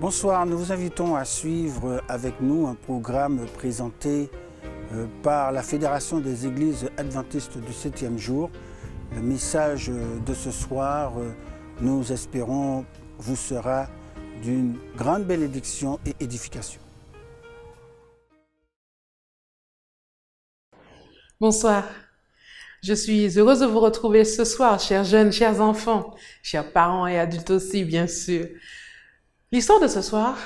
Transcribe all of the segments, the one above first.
Bonsoir, nous vous invitons à suivre avec nous un programme présenté par la Fédération des Églises Adventistes du 7e jour. Le message de ce soir, nous espérons, vous sera d'une grande bénédiction et édification. Bonsoir, je suis heureuse de vous retrouver ce soir, chers jeunes, chers enfants, chers parents et adultes aussi, bien sûr. L'histoire de ce soir,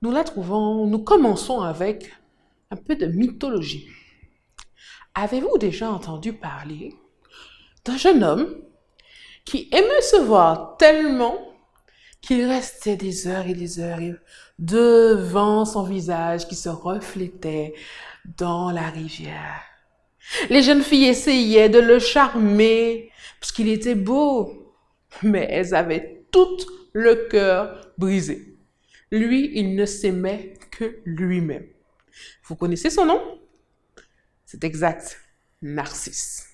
nous commençons avec un peu de mythologie. Avez-vous déjà entendu parler d'un jeune homme qui aimait se voir tellement qu'il restait des heures et des heures devant son visage qui se reflétait dans la rivière? Les jeunes filles essayaient de le charmer parce qu'il était beau, mais elles avaient toutes le cœur brisé. Lui, il ne s'aimait que lui-même. Vous connaissez son nom? C'est exact, Narcisse.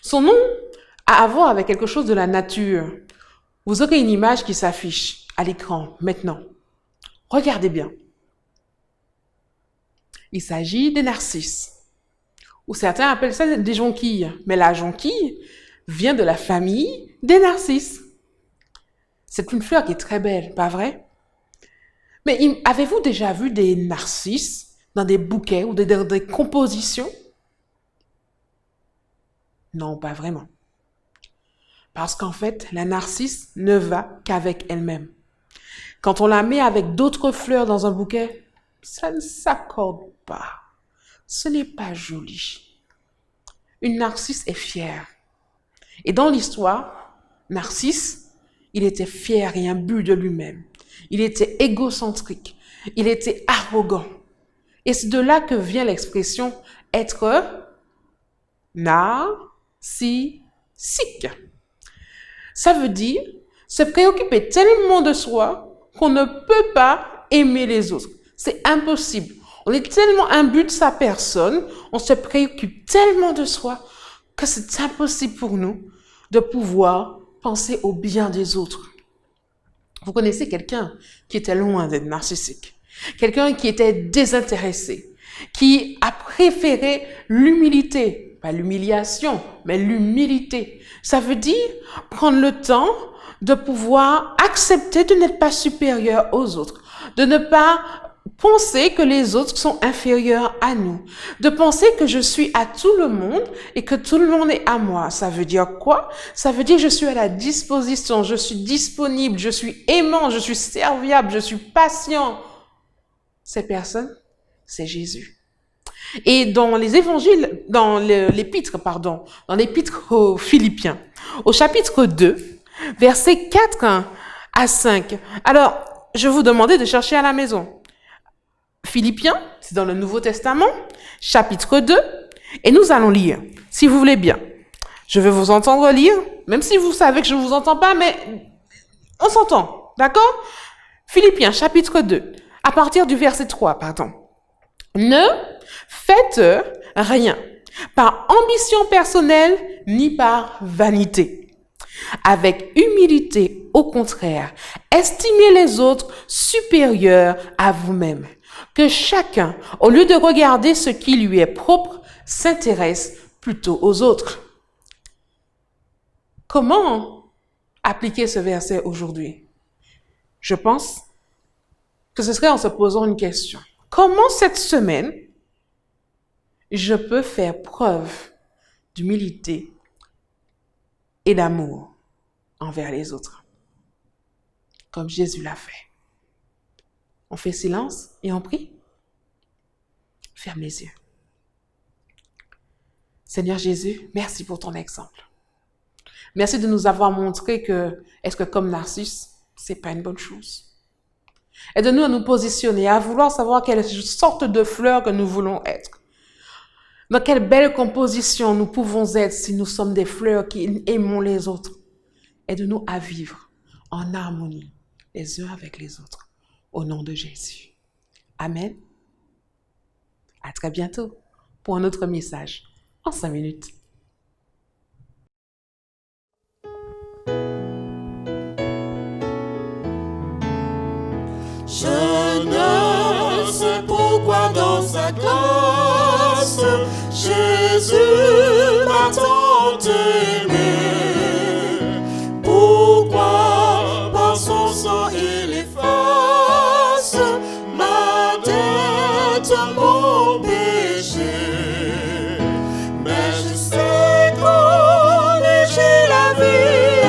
Son nom a à voir avec quelque chose de la nature. Vous aurez une image qui s'affiche à l'écran maintenant. Regardez bien. Il s'agit des narcisses, ou certains appellent ça des jonquilles. Mais la jonquille vient de la famille des narcisses. C'est une fleur qui est très belle, pas vrai? Mais avez-vous déjà vu des narcisses dans des bouquets ou dans des compositions? Non, pas vraiment. Parce qu'en fait, la narcisse ne va qu'avec elle-même. Quand on la met avec d'autres fleurs dans un bouquet, ça ne s'accorde pas. Ce n'est pas joli. Une narcisse est fière. Et dans l'histoire, Narcisse, il était fier et imbu de lui-même. Il était égocentrique. Il était arrogant. Et c'est de là que vient l'expression être narcissique. Ça veut dire se préoccuper tellement de soi qu'on ne peut pas aimer les autres. C'est impossible. On est tellement imbu de sa personne, on se préoccupe tellement de soi que c'est impossible pour nous de pouvoir penser au bien des autres. Vous connaissez quelqu'un qui était loin d'être narcissique, quelqu'un qui était désintéressé, qui a préféré l'humilité, pas l'humiliation, mais l'humilité. Ça veut dire prendre le temps de pouvoir accepter de n'être pas supérieur aux autres, de ne pas penser que les autres sont inférieurs à nous, de penser que je suis à tout le monde et que tout le monde est à moi. Ça veut dire quoi? Ça veut dire que je suis à la disposition, je suis disponible, je suis aimant, je suis serviable, je suis patient. Ces personnes, c'est Jésus. Et dans les évangiles, dans l'épître aux Philippiens, au chapitre 2, versets 4 à 5. Alors, je vous demandais de chercher à la maison. Philippiens, c'est dans le Nouveau Testament, chapitre 2, et nous allons lire, si vous voulez bien. Je vais vous entendre lire, même si vous savez que je ne vous entends pas, mais on s'entend, d'accord? Philippiens, chapitre 2, à partir du verset 3, pardon. Ne faites rien, par ambition personnelle, ni par vanité. Avec humilité, au contraire, estimez les autres supérieurs à vous-même. Que chacun, au lieu de regarder ce qui lui est propre, s'intéresse plutôt aux autres. Comment appliquer ce verset aujourd'hui? Je pense que ce serait en se posant une question. Comment cette semaine, je peux faire preuve d'humilité et d'amour envers les autres, comme Jésus l'a fait? On fait silence et on prie. Ferme les yeux. Seigneur Jésus, merci pour ton exemple. Merci de nous avoir montré que être comme Narcisse, c'est pas une bonne chose. Aide-nous à nous positionner, à vouloir savoir quelle sorte de fleur que nous voulons être. Dans quelle belle composition nous pouvons être si nous sommes des fleurs qui aimons les autres. Aide-nous à vivre en harmonie les uns avec les autres. Au nom de Jésus. Amen. À très bientôt pour un autre message en 5 minutes. Je ne sais pourquoi dans sa grâce, Jésus m'a tant aimé. Pourquoi par son sang il efface ma dette, mon péché. Mais je sais qu'en j'ai la vie,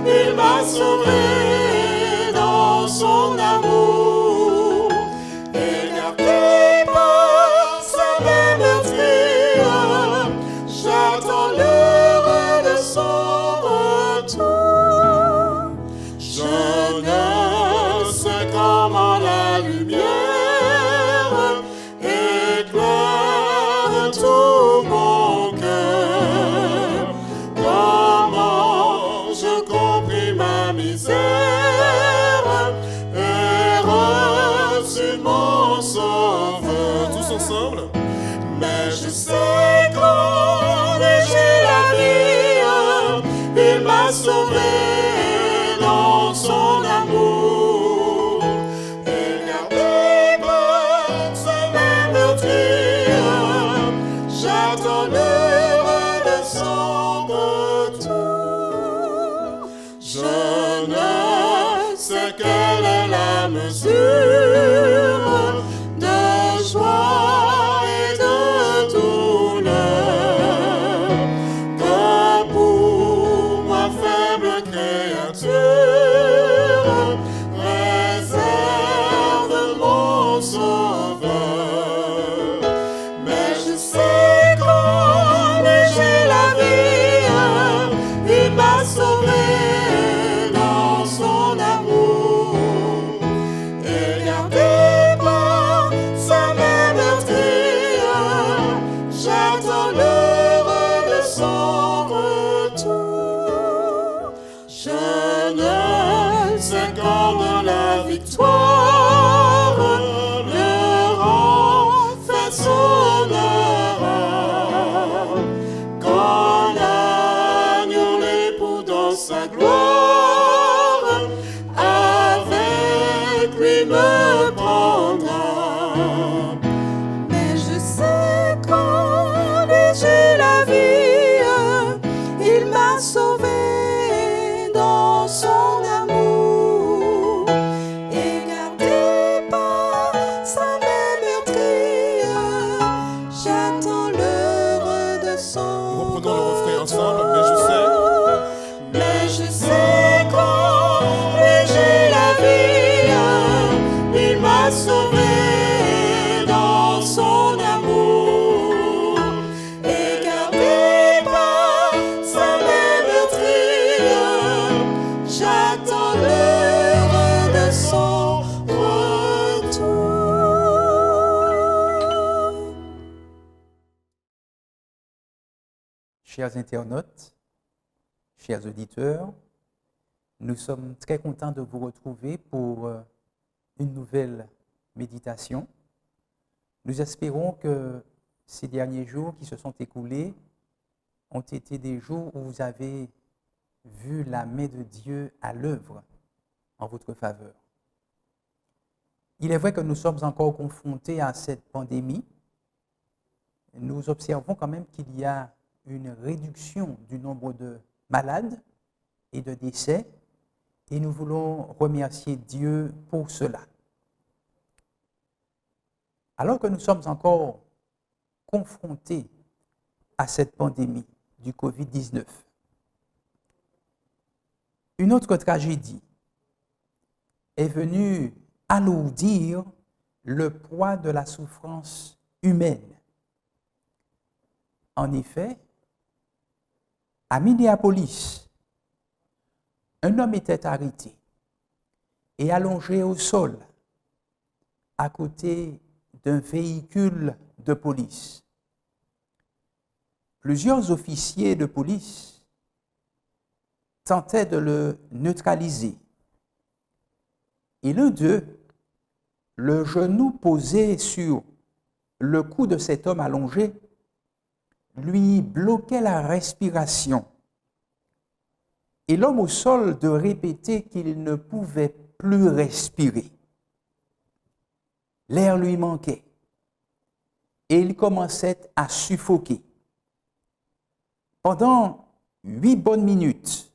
il m'a sauvé dans son amour. Et gardé par sa main meurtrière, j'attends l'heure de son retour. Je ne sais comment la lumière éclaire tout mon cœur, comment je compris ma misère et reçu mon sauveur. Tous ensemble. Mais je sais qu'en j'ai la vie, il m'a sauvé dans son amour. Et gardé par sa main meurtrière, j'attends l'heure de son retour. Je ne sais quelle est la mesure de joie et de douleur que pour ma faible créature réserve mon sauveur. Mais je sais qu'en j'ai la vie, il m'a sauvé dans son amour. Et gardé par sa main meurtrière, j'attends l'heure de son retour. Je ne sais quand de la victoire le rang fait son heure, quand l'agneau l'époux dans sa gloire avec lui me prendra. Mais je sais qu'en j'ai la vie, il m'a sauvé dans son amour. Et gardé par sa main meurtrière, j'attends l'heure de son Reprenons le refrain ensemble, mais je sais. Mais je sais quand j'ai la vie, il m'a sauvé dans son amour. Et gardé par sa main meurtrière, j'attends l'heure de son retour. Chers internautes, chers auditeurs, nous sommes très contents de vous retrouver pour une nouvelle méditation. Nous espérons que ces derniers jours qui se sont écoulés ont été des jours où vous avez vu la main de Dieu à l'œuvre en votre faveur. Il est vrai que nous sommes encore confrontés à cette pandémie. Nous observons quand même qu'il y a une réduction du nombre de malades et de décès, et nous voulons remercier Dieu pour cela. Alors que nous sommes encore confrontés à cette pandémie du Covid-19, une autre tragédie est venue alourdir le poids de la souffrance humaine. En effet, à Minneapolis, un homme était arrêté et allongé au sol à côté d'un véhicule de police. Plusieurs officiers de police tentaient de le neutraliser. Et l'un d'eux, le genou posé sur le cou de cet homme allongé, lui bloquait la respiration. Et l'homme au sol de répéter qu'il ne pouvait plus respirer. L'air lui manquait et il commençait à suffoquer. Pendant 8 bonnes minutes,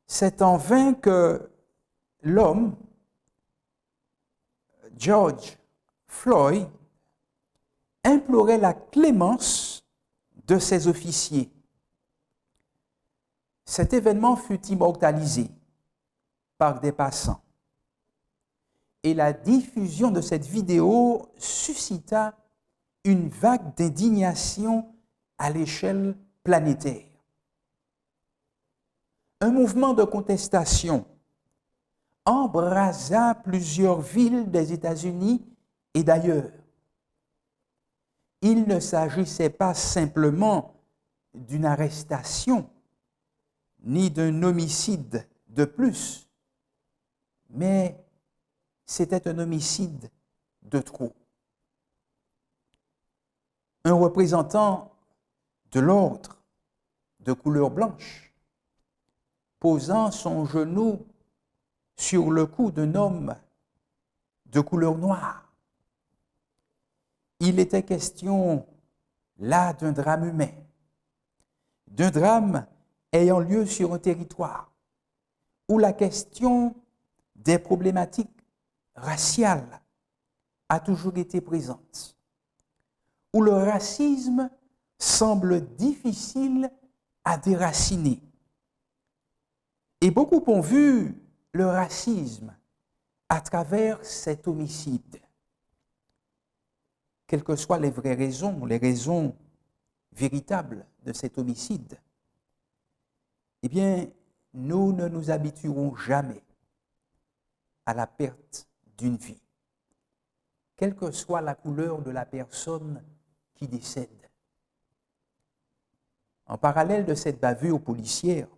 c'est en vain que l'homme, George Floyd, implorait la clémence de ses officiers. Cet événement fut immortalisé par des passants. Et la diffusion de cette vidéo suscita une vague d'indignation à l'échelle planétaire. Un mouvement de contestation embrasa plusieurs villes des États-Unis et d'ailleurs. Il ne s'agissait pas simplement d'une arrestation ni d'un homicide de plus, mais c'était un homicide de trop. Un représentant de l'ordre de couleur blanche, posant son genou sur le cou d'un homme de couleur noire. Il était question là d'un drame humain, d'un drame ayant lieu sur un territoire où la question des problématiques raciales a toujours été présente, où le racisme semble difficile à déraciner. Et beaucoup ont vu le racisme à travers cet homicide. Quelles que soient les vraies raisons, les raisons véritables de cet homicide, eh bien, nous ne nous habituerons jamais à la perte d'une vie, quelle que soit la couleur de la personne qui décède. En parallèle de cette bavure policière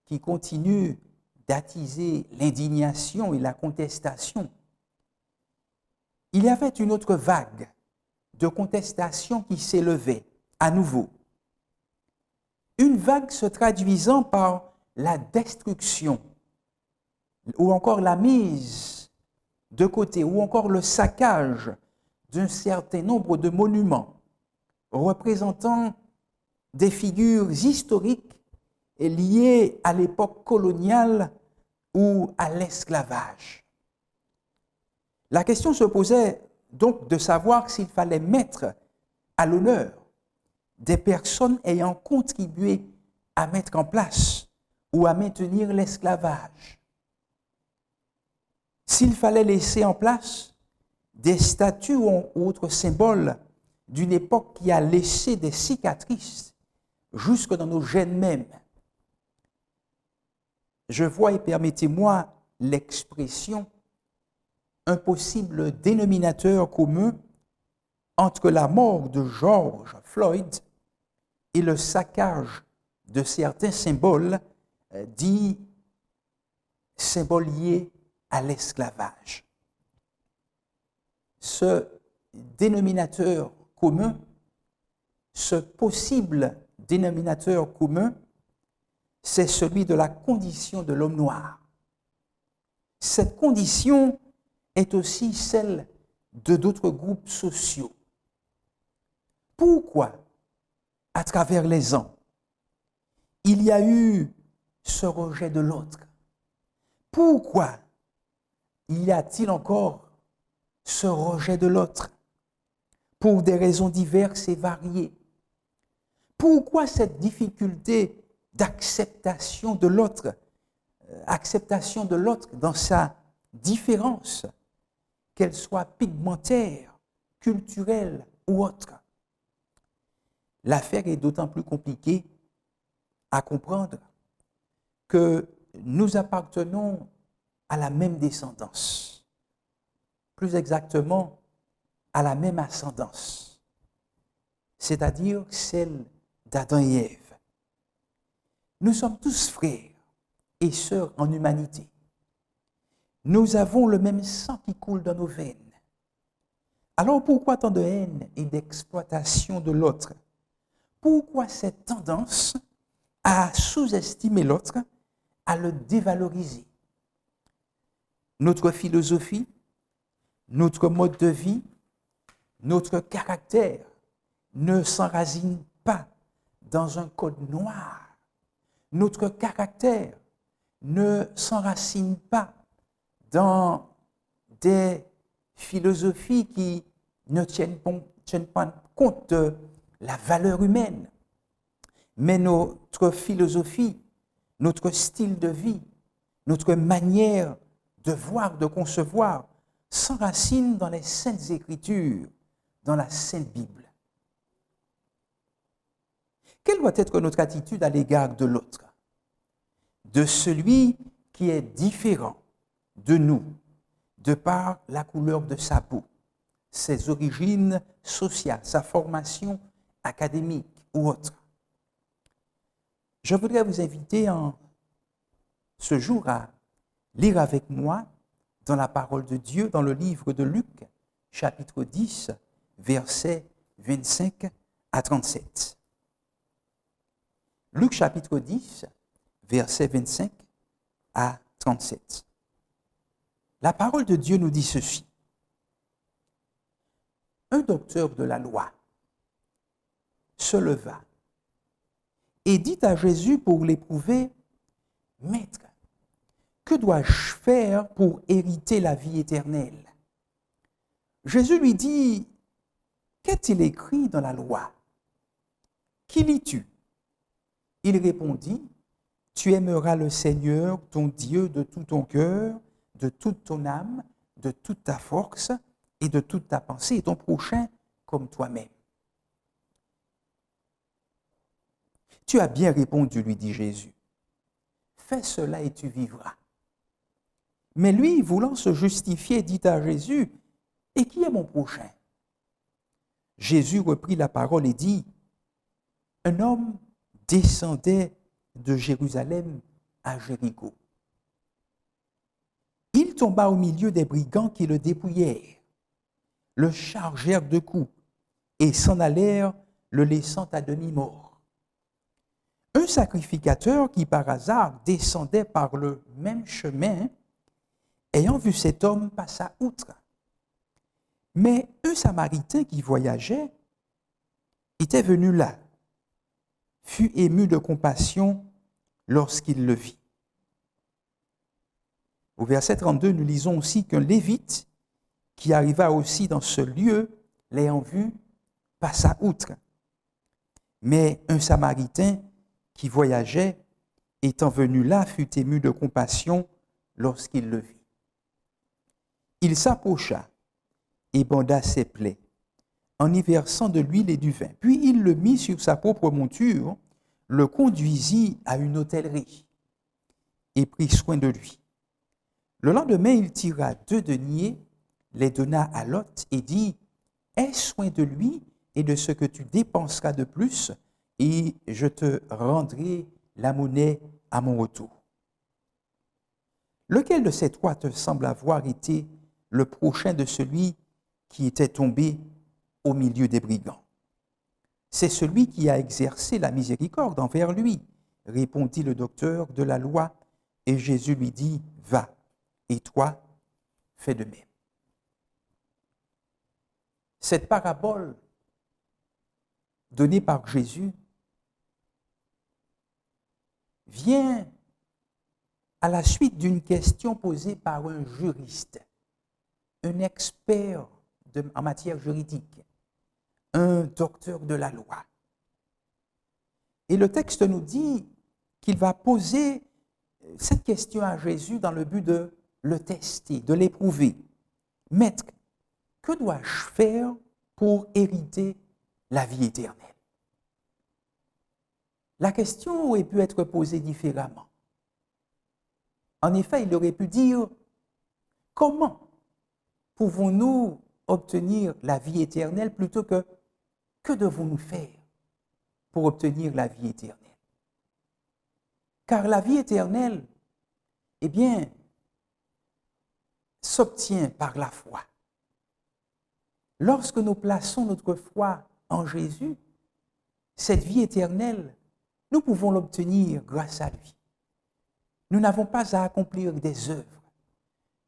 qui continue d'attiser l'indignation et la contestation, il y avait une autre vague de contestation qui s'élevait à nouveau. Une vague se traduisant par la destruction ou encore la mise de côté ou encore le saccage d'un certain nombre de monuments représentant des figures historiques liées à l'époque coloniale ou à l'esclavage. La question se posait donc de savoir s'il fallait mettre à l'honneur des personnes ayant contribué à mettre en place ou à maintenir l'esclavage. S'il fallait laisser en place des statues ou autres symboles d'une époque qui a laissé des cicatrices jusque dans nos gènes mêmes. Je vois, et permettez-moi l'expression, un possible dénominateur commun entre la mort de George Floyd et le saccage de certains symboles dits symboles liés à l'esclavage. Ce dénominateur commun, ce possible dénominateur commun, c'est celui de la condition de l'homme noir. Cette condition est aussi celle de d'autres groupes sociaux. Pourquoi, à travers les ans, il y a eu ce rejet de l'autre? Pourquoi y a-t-il encore ce rejet de l'autre? Pour des raisons diverses et variées. Pourquoi cette difficulté d'acceptation de l'autre, dans sa différence, qu'elle soit pigmentaire, culturelle ou autre? L'affaire est d'autant plus compliquée à comprendre que nous appartenons à la même descendance, plus exactement à la même ascendance, c'est-à-dire celle d'Adam et Ève. Nous sommes tous frères et sœurs en humanité. Nous avons le même sang qui coule dans nos veines. Alors pourquoi tant de haine et d'exploitation de l'autre? Pourquoi cette tendance à sous-estimer l'autre, à le dévaloriser? Notre philosophie, notre mode de vie, notre caractère ne s'enracine pas dans un code noir. Notre caractère ne s'enracine pas dans des philosophies qui ne tiennent pas compte de la valeur humaine. Mais notre philosophie, notre style de vie, notre manière de voir, de concevoir, s'enracine dans les Saintes Écritures, dans la Sainte Bible. Quelle doit être notre attitude à l'égard de l'autre, de celui qui est différent de nous, de par la couleur de sa peau, ses origines sociales, sa formation académique ou autre? Je voudrais vous inviter ce jour à lire avec moi dans la parole de Dieu, dans le livre de Luc, chapitre 10, versets 25 à 37. Luc, chapitre 10, versets 25 à 37. La parole de Dieu nous dit ceci. Un docteur de la loi se leva et dit à Jésus pour l'éprouver, « Maître, que dois-je faire pour hériter la vie éternelle ?» Jésus lui dit, « Qu'est-il écrit dans la loi? Qui lis-tu » Il répondit, « Tu aimeras le Seigneur, ton Dieu, de tout ton cœur, de toute ton âme, de toute ta force et de toute ta pensée, et ton prochain comme toi-même. » « Tu as bien répondu, lui dit Jésus. Fais cela et tu vivras. » Mais lui, voulant se justifier, dit à Jésus, « Et qui est mon prochain ?» Jésus reprit la parole et dit, « Un homme descendait de Jérusalem à Jéricho. Il tomba au milieu des brigands qui le dépouillèrent, le chargèrent de coups et s'en allèrent, le laissant à demi-mort. Un sacrificateur qui par hasard descendait par le même chemin, ayant vu cet homme, passa outre. Mais un Samaritain qui voyageait était venu là, fut ému de compassion lorsqu'il le vit. Au verset 32, nous lisons aussi qu'un Lévite qui arriva aussi dans ce lieu, l'ayant vu, passa outre. Mais un Samaritain qui voyageait, étant venu là, fut ému de compassion lorsqu'il le vit. Il s'approcha et banda ses plaies, en y versant de l'huile et du vin. Puis il le mit sur sa propre monture, le conduisit à une hôtellerie et prit soin de lui. Le lendemain, il tira 2 deniers, les donna à l'hôte et dit, « Aie soin de lui et de ce que tu dépenseras de plus, et je te rendrai la monnaie à mon retour. » Lequel de ces 3 te semble avoir été le prochain de celui qui était tombé au milieu des brigands? C'est celui qui a exercé la miséricorde envers lui, répondit le docteur de la loi, et Jésus lui dit, « Va, et toi, fais de même. » Cette parabole donnée par Jésus vient à la suite d'une question posée par un juriste, un expert en matière juridique, un docteur de la loi. Et le texte nous dit qu'il va poser cette question à Jésus dans le but de le tester, de l'éprouver. « Maître, que dois-je faire pour hériter la vie éternelle ?» La question aurait pu être posée différemment. En effet, il aurait pu dire, comment pouvons-nous obtenir la vie éternelle plutôt que devons-nous faire pour obtenir la vie éternelle? Car la vie éternelle, eh bien, s'obtient par la foi. Lorsque nous plaçons notre foi en Jésus, cette vie éternelle, nous pouvons l'obtenir grâce à lui. Nous n'avons pas à accomplir des œuvres.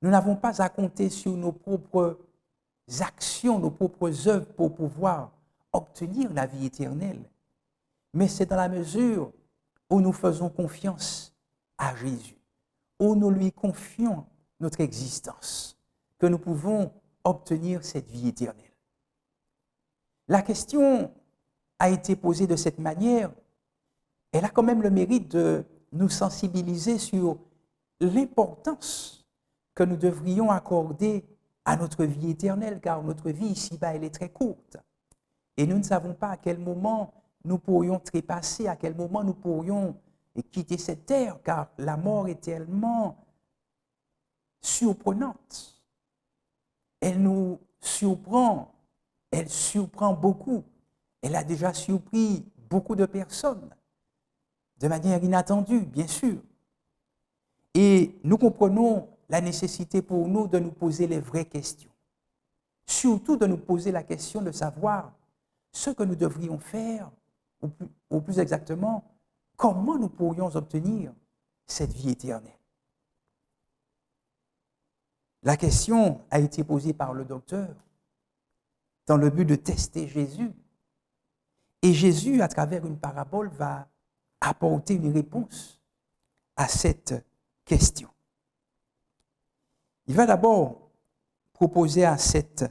Nous n'avons pas à compter sur nos propres actions, nos propres œuvres pour pouvoir obtenir la vie éternelle. Mais c'est dans la mesure où nous faisons confiance à Jésus, où nous lui confions notre existence, que nous pouvons obtenir cette vie éternelle. La question a été posée de cette manière. Elle a quand même le mérite de nous sensibiliser sur l'importance que nous devrions accorder à notre vie éternelle, car notre vie ici-bas, elle est très courte. Et nous ne savons pas à quel moment nous pourrions trépasser, à quel moment nous pourrions quitter cette terre, car la mort est tellement surprenante. Elle nous surprend, elle surprend beaucoup. Elle a déjà surpris beaucoup de personnes, de manière inattendue, bien sûr. Et nous comprenons la nécessité pour nous de nous poser les vraies questions. Surtout de nous poser la question de savoir ce que nous devrions faire, ou plus exactement, comment nous pourrions obtenir cette vie éternelle. La question a été posée par le docteur dans le but de tester Jésus. Et Jésus, à travers une parabole, va apporter une réponse à cette question. Il va d'abord proposer à cet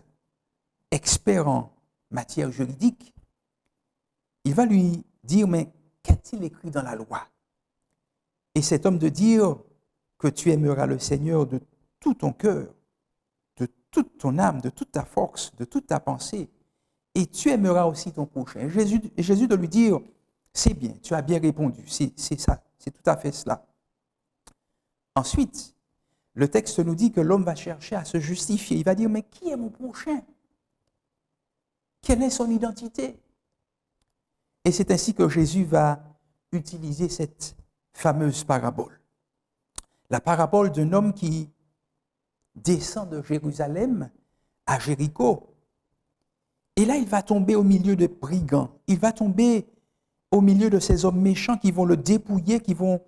expert en matière juridique, il va lui dire, mais qu'a-t-il écrit dans la loi? Et cet homme de dire que tu aimeras le Seigneur de tout ton cœur, de toute ton âme, de toute ta force, de toute ta pensée, et tu aimeras aussi ton prochain. Et Jésus de lui dire, c'est bien, tu as bien répondu, c'est ça, c'est tout à fait cela. Ensuite, le texte nous dit que l'homme va chercher à se justifier. Il va dire, mais qui est mon prochain? Quelle est son identité? Et c'est ainsi que Jésus va utiliser cette fameuse parabole. La parabole d'un homme qui descend de Jérusalem à Jéricho. Et là, il va tomber au milieu de brigands. Il va tomber au milieu de ces hommes méchants qui vont le dépouiller, qui vont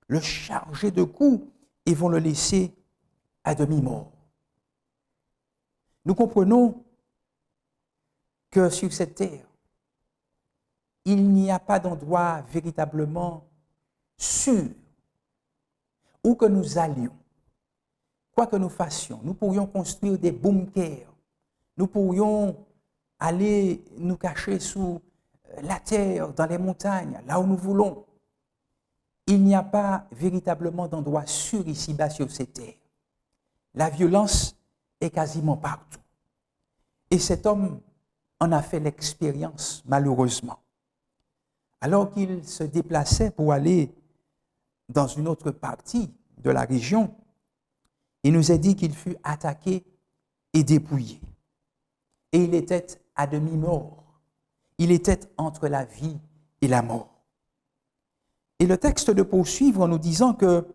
le charger de coups et vont le laisser à demi-mort. Nous comprenons que sur cette terre, il n'y a pas d'endroit véritablement sûr où que nous allions, quoi que nous fassions. Nous pourrions construire des bunkers, nous pourrions aller nous cacher sous la terre, dans les montagnes, là où nous voulons. Il n'y a pas véritablement d'endroit sûr ici-bas sur cette terre. La violence est quasiment partout. Et cet homme en a fait l'expérience, malheureusement. Alors qu'il se déplaçait pour aller dans une autre partie de la région, il nous a dit qu'il fut attaqué et dépouillé. Et il était à demi-mort. Il était entre la vie et la mort. Et le texte de poursuivre en nous disant que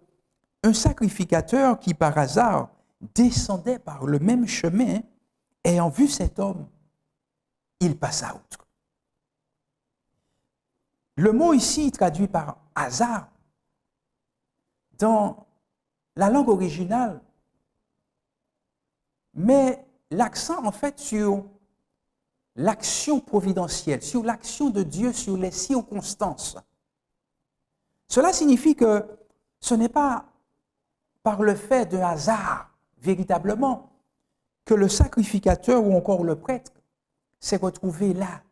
un sacrificateur qui par hasard descendait par le même chemin, ayant vu cet homme, il passa outre. Le mot ici traduit par hasard, dans la langue originale, met l'accent en fait sur l'action providentielle, sur l'action de Dieu, sur les circonstances. Cela signifie que ce n'est pas par le fait de hasard, véritablement, que le sacrificateur ou encore le prêtre s'est retrouvé là,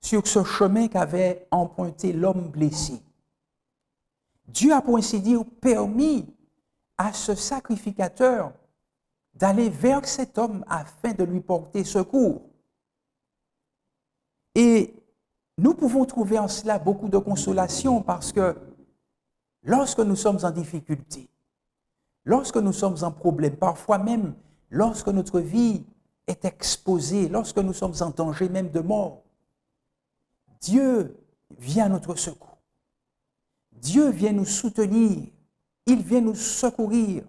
sur ce chemin qu'avait emprunté l'homme blessé. Dieu a pour ainsi dire permis à ce sacrificateur d'aller vers cet homme afin de lui porter secours. Et nous pouvons trouver en cela beaucoup de consolation parce que lorsque nous sommes en difficulté, lorsque nous sommes en problème, parfois même lorsque notre vie est exposée, lorsque nous sommes en danger même de mort, Dieu vient à notre secours. Dieu vient nous soutenir, il vient nous secourir,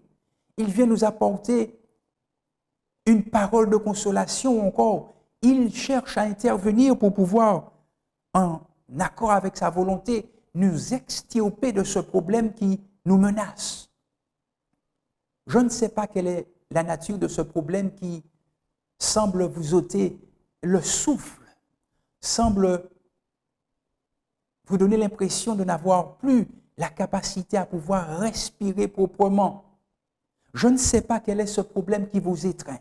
il vient nous apporter une parole de consolation encore. Il cherche à intervenir pour pouvoir, en accord avec sa volonté, nous extirper de ce problème qui nous menace. Je ne sais pas quelle est la nature de ce problème qui semble vous ôter le souffle, semble vous donner l'impression de n'avoir plus la capacité à pouvoir respirer proprement. Je ne sais pas quel est ce problème qui vous étreint.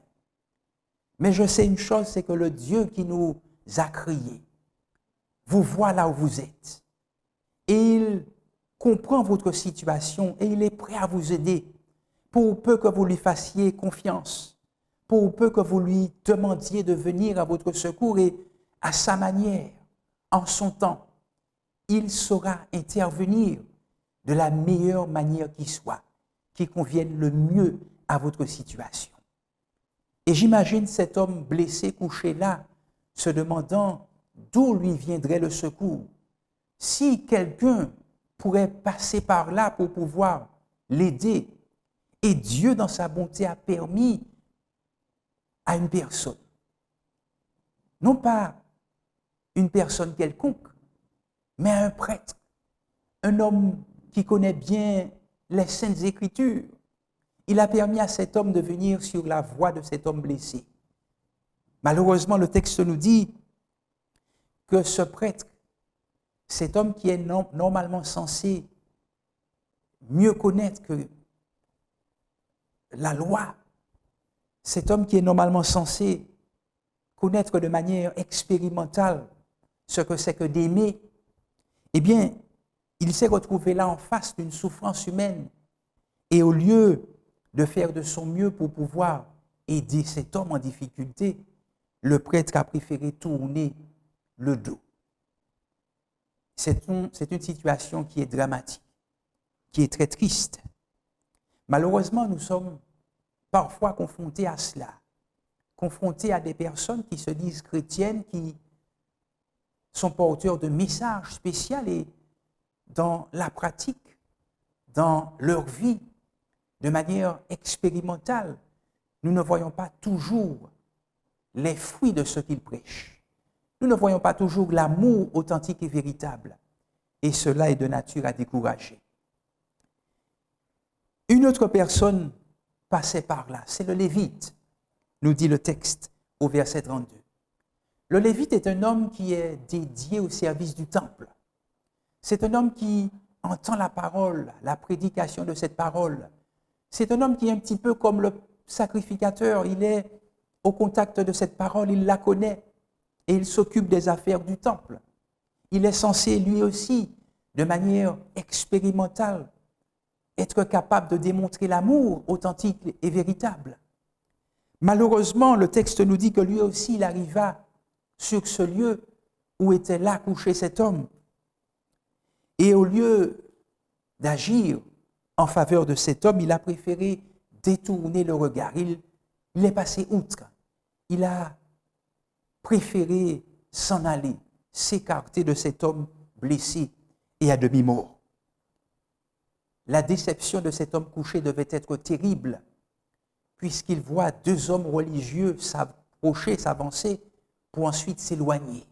Mais je sais une chose, c'est que le Dieu qui nous a créés vous voit là où vous êtes. Et il comprend votre situation et il est prêt à vous aider pour peu que vous lui fassiez confiance, pour peu que vous lui demandiez de venir à votre secours et à sa manière, en son temps, il saura intervenir de la meilleure manière qui soit, qui convienne le mieux à votre situation. Et j'imagine cet homme blessé couché là, se demandant d'où lui viendrait le secours. Si quelqu'un pourrait passer par là pour pouvoir l'aider, et Dieu, dans sa bonté, a permis à une personne, non pas une personne quelconque, mais à un prêtre, un homme qui connaît bien les Saintes Écritures. Il a permis à cet homme de venir sur la voie de cet homme blessé. Malheureusement, le texte nous dit que ce prêtre, cet homme qui est normalement censé mieux connaître que la loi, cet homme qui est normalement censé connaître de manière expérimentale ce que c'est que d'aimer, eh bien, il s'est retrouvé là en face d'une souffrance humaine. Et au lieu de faire de son mieux pour pouvoir aider cet homme en difficulté, le prêtre a préféré tourner le dos. C'est une situation qui est dramatique, qui est très triste. Malheureusement, nous sommes parfois confrontés à cela, confrontés à des personnes qui se disent chrétiennes, qui sont porteurs de messages spéciaux et dans la pratique, dans leur vie, de manière expérimentale, nous ne voyons pas toujours les fruits de ce qu'ils prêchent. Nous ne voyons pas toujours l'amour authentique et véritable. Et cela est de nature à décourager. Une autre personne passait par là, c'est le Lévite, nous dit le texte au verset 32. Le Lévite est un homme qui est dédié au service du temple. C'est un homme qui entend la parole, la prédication de cette parole. C'est un homme qui est un petit peu comme le sacrificateur. Il est au contact de cette parole, il la connaît et il s'occupe des affaires du temple. Il est censé lui aussi, de manière expérimentale, être capable de démontrer l'amour authentique et véritable. Malheureusement, le texte nous dit que lui aussi, il arriva sur ce lieu où était là couché cet homme. Et au lieu d'agir en faveur de cet homme, il a préféré détourner le regard. Il est passé outre. Il a préféré s'en aller, s'écarter de cet homme blessé et à demi-mort. La déception de cet homme couché devait être terrible, puisqu'il voit deux hommes religieux s'approcher, s'avancer, pour ensuite s'éloigner.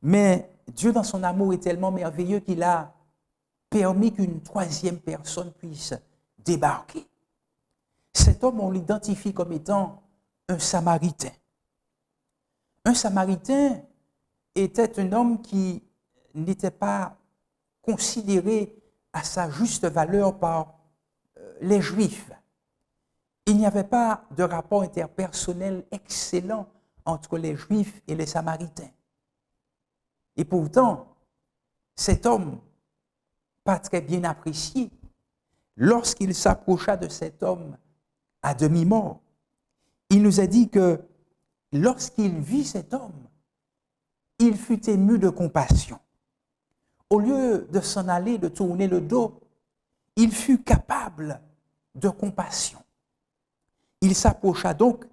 Mais Dieu, dans son amour, est tellement merveilleux qu'il a permis qu'une troisième personne puisse débarquer. Cet homme, on l'identifie comme étant un Samaritain. Un Samaritain était un homme qui n'était pas considéré à sa juste valeur par les Juifs. Il n'y avait pas de rapport interpersonnel excellent entre les Juifs et les Samaritains. Et pourtant, cet homme, pas très bien apprécié, lorsqu'il s'approcha de cet homme à demi-mort, il nous a dit que lorsqu'il vit cet homme, il fut ému de compassion. Au lieu de s'en aller, de tourner le dos, il fut capable de compassion. Il s'approcha donc,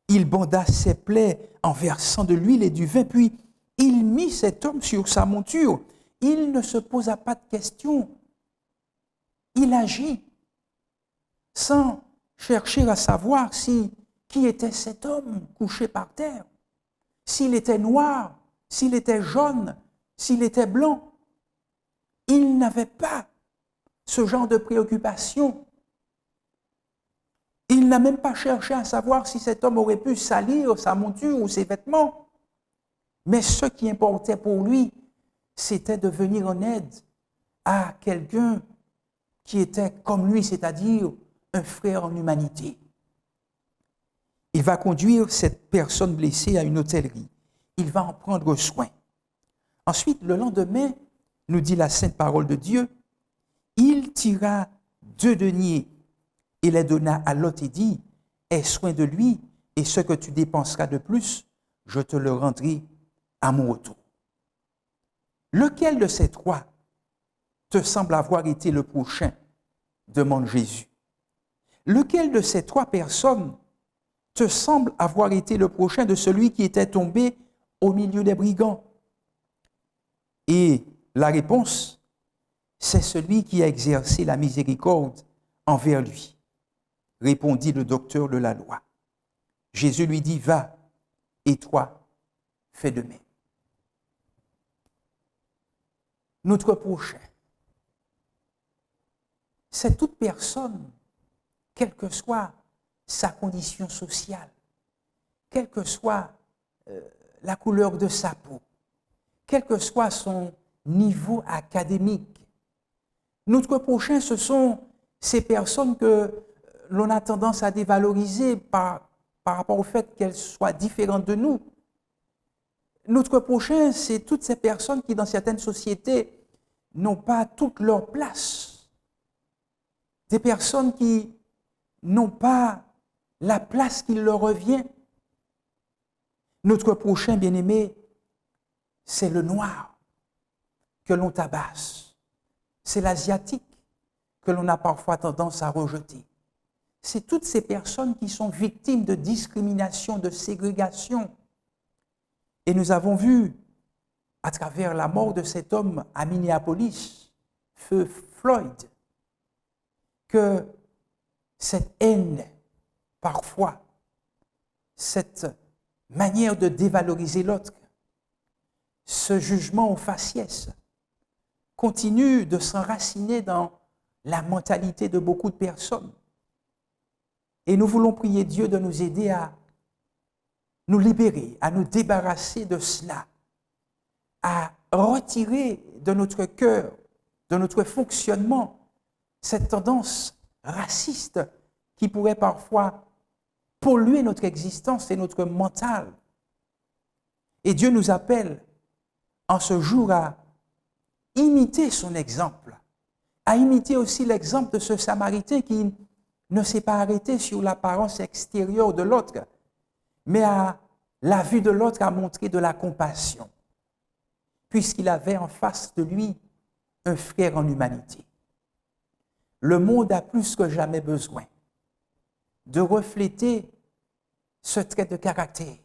il banda ses plaies en versant de l'huile et du vin, puis il mit cet homme sur sa monture. Il ne se posa pas de questions. Il agit sans chercher à savoir qui était cet homme couché par terre, s'il était noir, s'il était jaune, s'il était blanc. Il n'avait pas ce genre de préoccupation. Il n'a même pas cherché à savoir si cet homme aurait pu salir sa monture ou ses vêtements. Mais ce qui importait pour lui, c'était de venir en aide à quelqu'un qui était comme lui, c'est-à-dire un frère en humanité. Il va conduire cette personne blessée à une hôtellerie. Il va en prendre soin. Ensuite, le lendemain, nous dit la sainte parole de Dieu, il tira 2 deniers et les donna à l'hôte et dit, aie soin de lui et ce que tu dépenseras de plus, je te le rendrai à mon retour. Lequel de ces 3 te semble avoir été le prochain? Demande Jésus. Lequel de ces 3 personnes te semble avoir été le prochain de celui qui était tombé au milieu des brigands? Et la réponse, c'est celui qui a exercé la miséricorde envers lui, répondit le docteur de la loi. Jésus lui dit, va, et toi, fais de même. Notre prochain, c'est toute personne, quelle que soit sa condition sociale, quelle que soit la couleur de sa peau, quel que soit son niveau académique. Notre prochain, ce sont ces personnes que l'on a tendance à dévaloriser par rapport au fait qu'elles soient différentes de nous. Notre prochain, c'est toutes ces personnes qui, dans certaines sociétés, n'ont pas toute leur place. Des personnes qui n'ont pas la place qui leur revient. Notre prochain, bien-aimé, c'est le noir que l'on tabasse. C'est l'asiatique que l'on a parfois tendance à rejeter. C'est toutes ces personnes qui sont victimes de discrimination, de ségrégation. Et nous avons vu, à travers la mort de cet homme à Minneapolis, feu Floyd, que cette haine, parfois, cette manière de dévaloriser l'autre, ce jugement au faciès, continue de s'enraciner dans la mentalité de beaucoup de personnes. Et nous voulons prier Dieu de nous aider à nous libérer, à nous débarrasser de cela, à retirer de notre cœur, de notre fonctionnement, cette tendance raciste qui pourrait parfois polluer notre existence et notre mental. Et Dieu nous appelle en ce jour à imiter son exemple, à imiter aussi l'exemple de ce Samaritain qui ne s'est pas arrêté sur l'apparence extérieure de l'autre, mais à la vue de l'autre a montré de la compassion, puisqu'il avait en face de lui un frère en humanité. Le monde a plus que jamais besoin de refléter ce trait de caractère,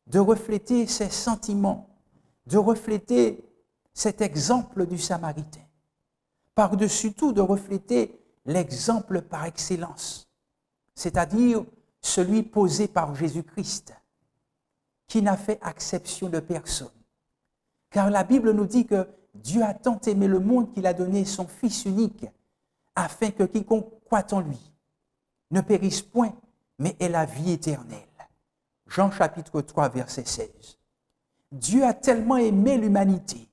de refléter ses sentiments, de refléter cet exemple du Samaritain. Par-dessus tout, de refléter l'exemple par excellence, c'est-à-dire celui posé par Jésus-Christ, qui n'a fait exception de personne. Car la Bible nous dit que Dieu a tant aimé le monde qu'il a donné son Fils unique, afin que quiconque croit en lui ne périsse point, mais ait la vie éternelle. Jean chapitre 3, verset 16. Dieu a tellement aimé l'humanité,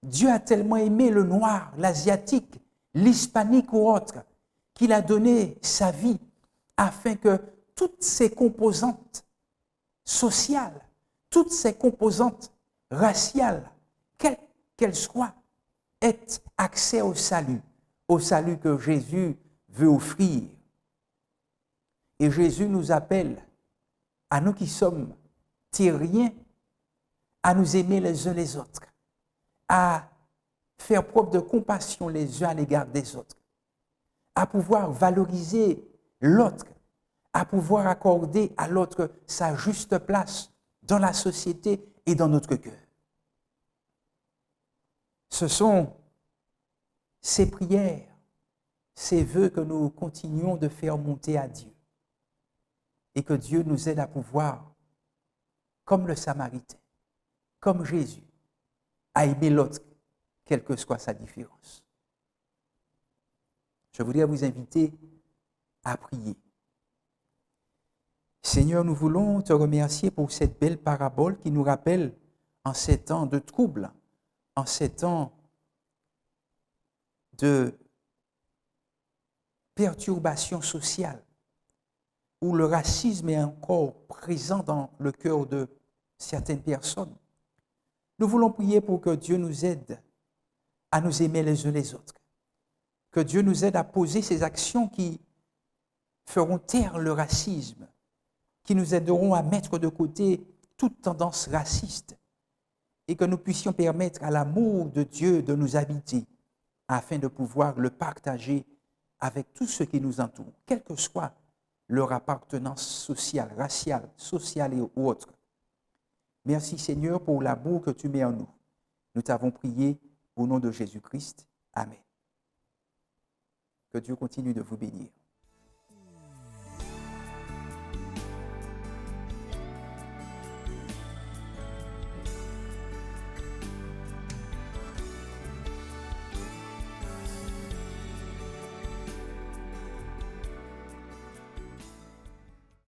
Dieu a tellement aimé le noir, l'asiatique, l'hispanique ou autre, qu'il a donné sa vie afin que toutes ces composantes sociales, toutes ces composantes raciales, quelles qu'elles soient, aient accès au salut que Jésus veut offrir. Et Jésus nous appelle, à nous qui sommes terriens, à nous aimer les uns les autres, à faire preuve de compassion les uns à l'égard des autres, à pouvoir valoriser l'autre, à pouvoir accorder à l'autre sa juste place dans la société et dans notre cœur. Ce sont ces prières, ces vœux que nous continuons de faire monter à Dieu et que Dieu nous aide à pouvoir, comme le Samaritain, comme Jésus, à aimer l'autre, quelle que soit sa différence. Je voudrais vous inviter à prier Seigneur, nous voulons te remercier pour cette belle parabole qui nous rappelle en ces temps de troubles, en ces temps de perturbation sociale, où le racisme est encore présent dans le cœur de certaines personnes. Nous voulons prier pour que Dieu nous aide à nous aimer les uns les autres, que Dieu nous aide à poser ces actions qui feront taire le racisme, qui nous aideront à mettre de côté toute tendance raciste et que nous puissions permettre à l'amour de Dieu de nous habiter afin de pouvoir le partager avec tous ceux qui nous entourent, quelle que soit leur appartenance sociale, raciale, sociale et autre. Merci Seigneur pour l'amour que tu mets en nous. Nous t'avons prié au nom de Jésus-Christ. Amen. Que Dieu continue de vous bénir.